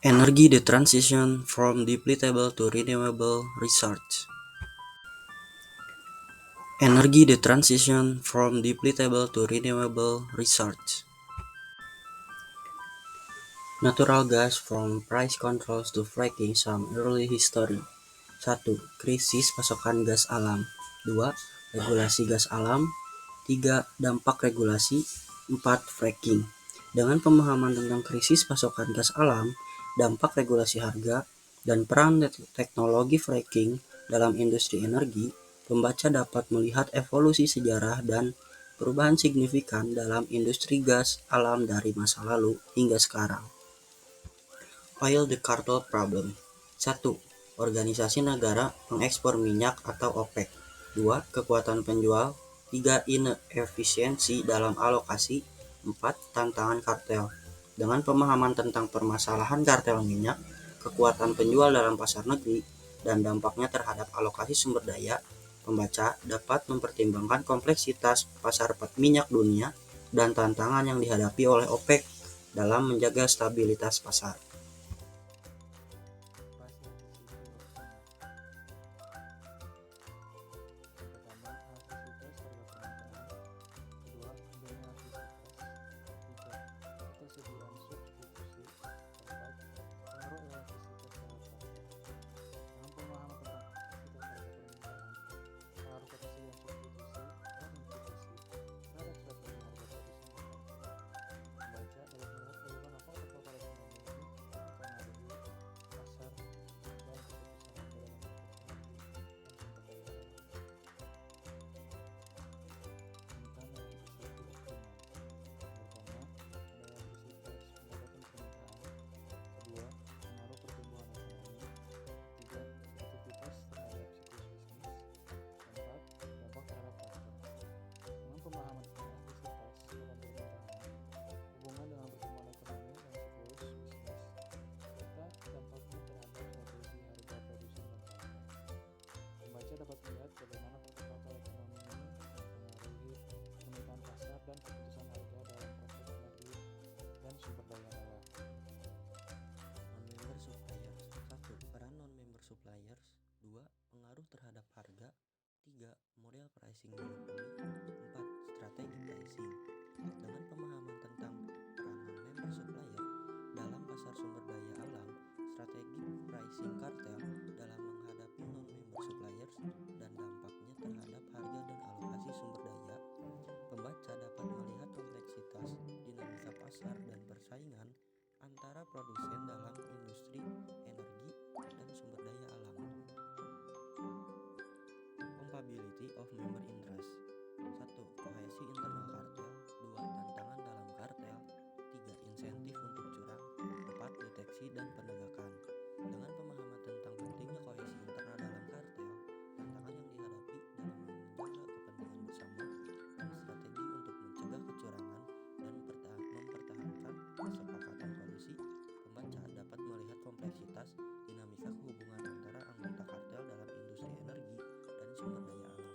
Energy the transition from depletable to renewable resource. Energy the transition from depletable to renewable resource. Natural gas from price controls to fracking some early history. 1. Krisis pasokan gas alam. 2. Regulasi gas alam. 3. Dampak regulasi. 4. Fracking. Dengan pemahaman tentang krisis pasokan gas alam, dampak regulasi harga, dan peran teknologi fracking dalam industri energi, pembaca dapat melihat evolusi sejarah dan perubahan signifikan dalam industri gas alam dari masa lalu hingga sekarang. Oil the Cartel Problem. 1. Organisasi negara mengekspor minyak atau OPEC. 2. Kekuatan penjual. 3. Inefisiensi dalam alokasi. 4. Tantangan kartel. Dengan pemahaman tentang permasalahan kartel minyak, kekuatan penjual dalam pasar negeri, dan dampaknya terhadap alokasi sumber daya, pembaca dapat mempertimbangkan kompleksitas pasar minyak dunia dan tantangan yang dihadapi oleh OPEC dalam menjaga stabilitas pasar. Suppliers. 2. Pengaruh terhadap harga. 3. Model pricing monopoli. 4. Strategi pricing. Dengan pemahaman tentang peran non-member supplier dalam pasar sumber daya alam, strategi pricing kartel dalam menghadapi non-member suppliers, dan dampaknya terhadap harga dan alokasi sumber daya, pembaca dapat melihat kompleksitas dinamika pasar dan persaingan antara produsen dalam industri energi dan sumber daya alam. Compatibility of member interest. 1. Kohesi internal kartel. 2. Tantangan dalam kartel. 3. Insentif untuk curang. 4. Deteksi dan penegakan. Dengan pemahaman tentang pentingnya kohesi internal dalam kartel, tantangan yang dihadapi dalam menjaga kepentingan bersama, dan strategi untuk mencegah kecurangan dan mempertahankan kesepakatan kondisi, pembaca dapat melihat kompleksitas dinamika hubungan antara anggota kartel dalam industri energi dan sumber daya alam.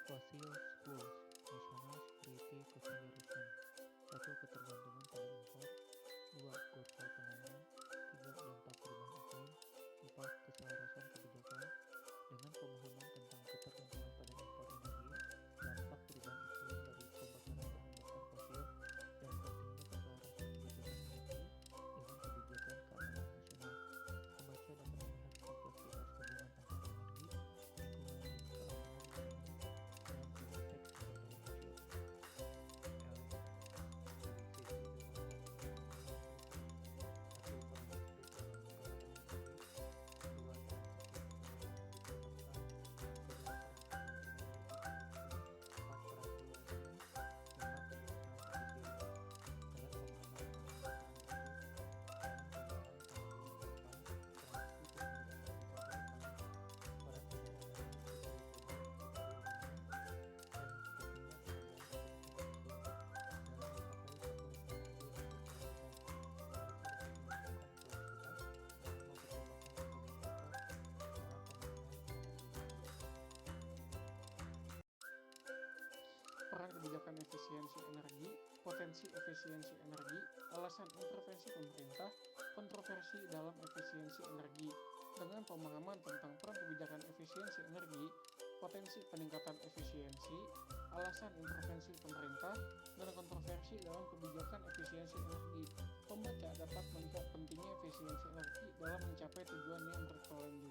Fossil fuels, national security consideration. 1. Ketergantungan pada impor. 2. Kuota penanaman. 3. Dampak perubahan iklim. 4. Keselarasan kebijakan. Dengan pemahaman tentang ketergantungan pada impor energi, dampak perubahan iklim dari pembakaran bahan bakar fosil, dan pentingnya keselarasan kebijakan energi dengan kebijakan keamanan nasional, pembaca dapat melihat kompleksitas hubungan antara energi, lingkungan, keamanan nasional, dan konteks sumber daya fosil. Peran kebijakan efisiensi energi, potensi efisiensi energi, alas alasan intervensi pemerintah, kontroversi dalam efisiensi energi. Dengan pemahaman tentang peran kebijakan efisiensi energi, potensi peningkatan efisiensi, alasan intervensi pemerintah, dan kontroversi dalam kebijakan efisiensi energi, pembaca dapat melihat pentingnya efisiensi energi dalam mencapai tujuan yang berkelanjutan.